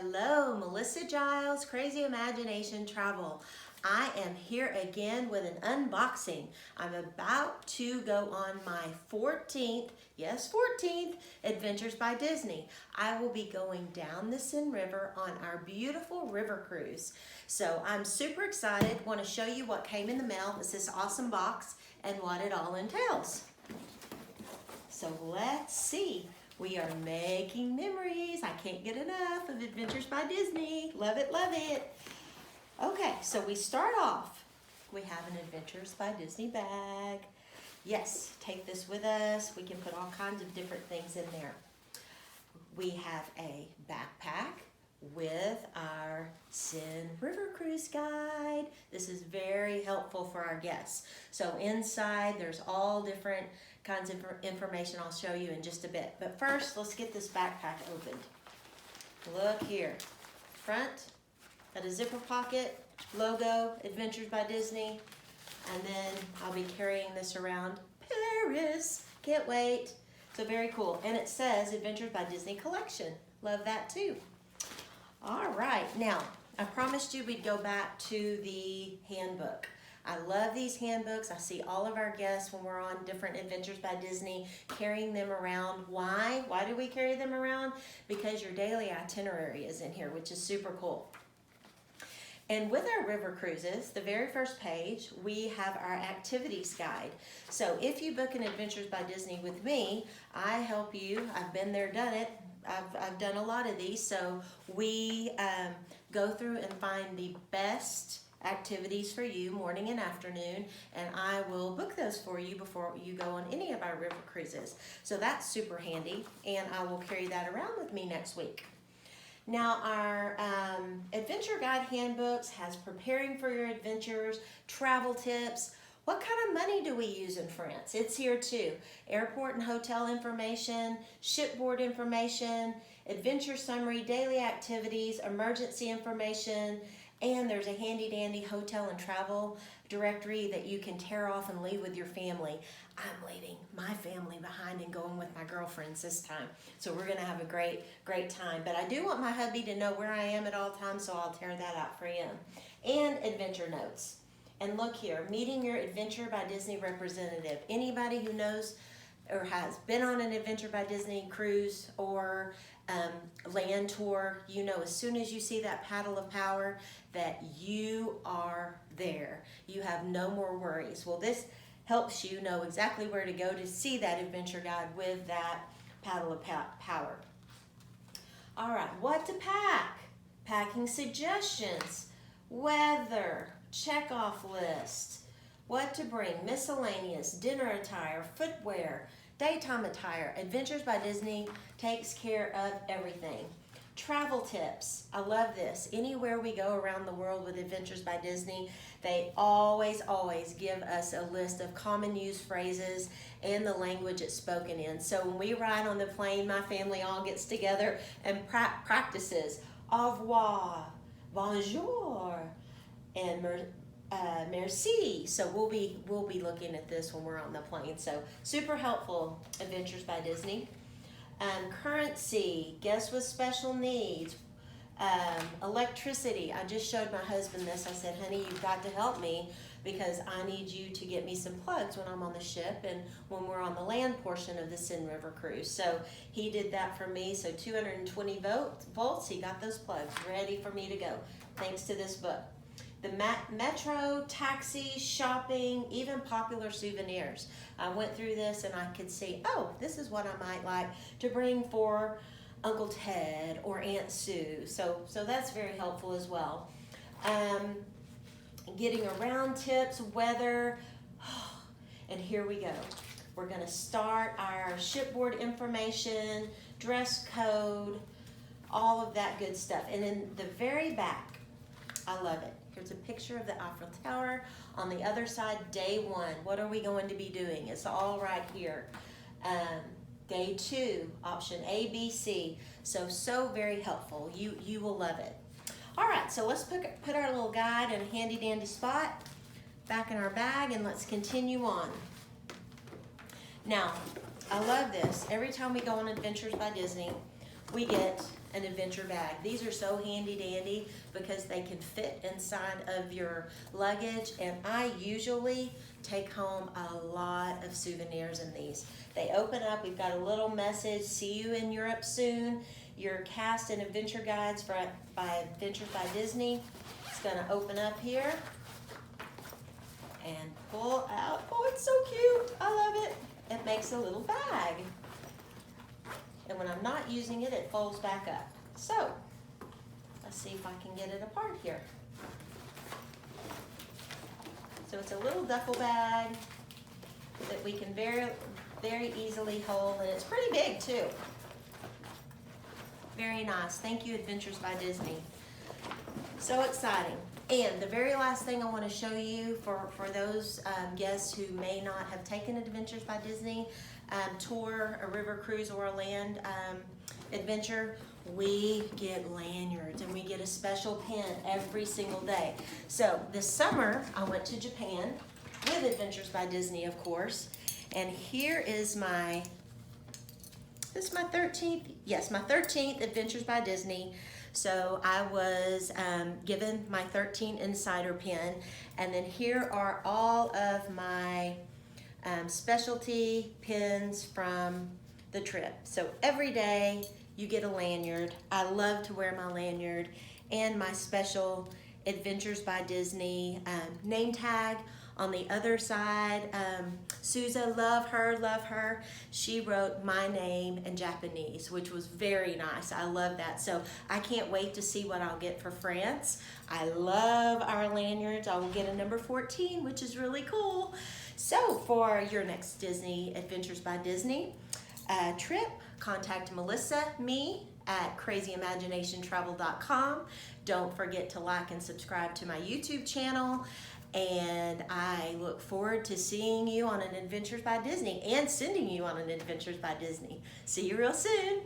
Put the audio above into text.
Hello, Melissa Giles, Crazy Imagination Travel. I am here again with an unboxing. I'm about to go on my 14th, yes 14th, Adventures by Disney. I will be going down the Seine River on our beautiful river cruise. So I'm super excited, want to show you what came in the mail. It's this awesome box and what it all entails. So let's see. We are making memories. I can't get enough of Adventures by Disney. Love it, love it. Okay, so we start off. We have an Adventures by Disney bag. Yes, take this with us. We can put all kinds of different things in there. We have a backpack with our Seine River Cruise Guide. This is very helpful for our guests. So inside there's all different kinds of information I'll show you in just a bit. But first, let's get this backpack opened. Look here. Front, got a zipper pocket, logo, Adventures by Disney. And then I'll be carrying this around Paris. Can't wait. So very cool. And it says Adventures by Disney Collection. Love that too. All right, now, I promised you we'd go back to the handbook. I love these handbooks. I see all of our guests when we're on different Adventures by Disney carrying them around. Why? Why do we carry them around? Because your daily itinerary is in here, which is super cool. And with our river cruises, the very first page, we have our activities guide. So if you book an Adventures by Disney with me, I help you. I've been there, done it. I've done a lot of these. So we go through and find the best activities for you morning and afternoon, and I will book those for you before you go on any of our river cruises. So that's super handy, and I will carry that around with me next week. Now our adventure guide handbooks has preparing for your adventures, travel tips. What kind of money do we use in France? It's here too. Airport and hotel information, shipboard information, adventure summary, daily activities, emergency information, and there's a handy dandy hotel and travel directory that you can tear off and leave with your family. I'm leaving my family behind and going with my girlfriends this time. So we're gonna have a great time. But I do want my hubby to know where I am at all times, so I'll tear that out for him. And adventure notes. And look here, meeting your Adventure by Disney representative. Anybody who knows or has been on an Adventure by Disney cruise or land tour, you know as soon as you see that paddle of power that you are there. You have no more worries. Well, this helps you know exactly where to go to see that adventure guide with that paddle of power. All right, what to pack? Packing suggestions, weather, check-off list, what to bring, miscellaneous, dinner attire, footwear, daytime attire. Adventures by Disney takes care of everything. Travel tips. I love this. Anywhere we go around the world with Adventures by Disney, they always give us a list of common used phrases and the language it's spoken in. So when we ride on the plane, my family all gets together and practices au revoir, bonjour, and merci. So we'll be looking at this when we're on the plane. So super helpful, Adventures by Disney. Currency, guests with special needs, electricity. I just showed my husband this. I said, honey, you've got to help me because I need you to get me some plugs when I'm on the ship and when we're on the land portion of the Seine River cruise. So he did that for me. So 220 volts, he got those plugs ready for me to go, thanks to this book. The metro, taxi, shopping, even popular souvenirs. I went through this and I could see, oh, this is what I might like to bring for Uncle Ted or Aunt Sue. So that's very helpful as well. Getting around tips, weather, and here we go. We're gonna start our shipboard information, dress code, all of that good stuff. And in the very back, I love it. Here's a picture of the Eiffel Tower. On the other side, day one. What are we going to be doing? It's all right here. Day two, option A, B, C. So very helpful. You will love it. All right, so let's put our little guide in a handy dandy spot back in our bag and let's continue on. Now, I love this. Every time we go on Adventures by Disney, we get an adventure bag. These are so handy dandy because they can fit inside of your luggage, and I usually take home a lot of souvenirs in these. They open up, we've got a little message, see you in Europe soon. Your cast and adventure guides by Adventures by Disney. It's gonna open up here and pull out. Oh, it's so cute, I love it. It makes a little bag. And when I'm not using it, it folds back up. So, let's see if I can get it apart here. So it's a little duffel bag that we can very easily hold, and it's pretty big too. Very nice. Thank you, Adventures by Disney. So exciting. And the very last thing I want to show you for those guests who may not have taken Adventures by Disney tour, a river cruise, or a land adventure, we get lanyards and we get a special pin every single day. So this summer I went to Japan with Adventures by Disney, of course, and here is this is my 13th, yes, my 13th Adventures by Disney. So I was given my 13 insider pin, and then here are all of my specialty pins from the trip. So every day you get a lanyard. I love to wear my lanyard and my special Adventures by Disney name tag. On the other side, Souza, love her. She wrote my name in Japanese, which was very nice. I love that. So I can't wait to see what I'll get for France. I love our lanyards. I will get a number 14, which is really cool. So for your next Disney Adventures by Disney trip, contact me at crazyimaginationtravel.com. Don't forget to like and subscribe to my YouTube channel. And I look forward to seeing you on an Adventures by Disney and sending you on an Adventures by Disney. See you real soon.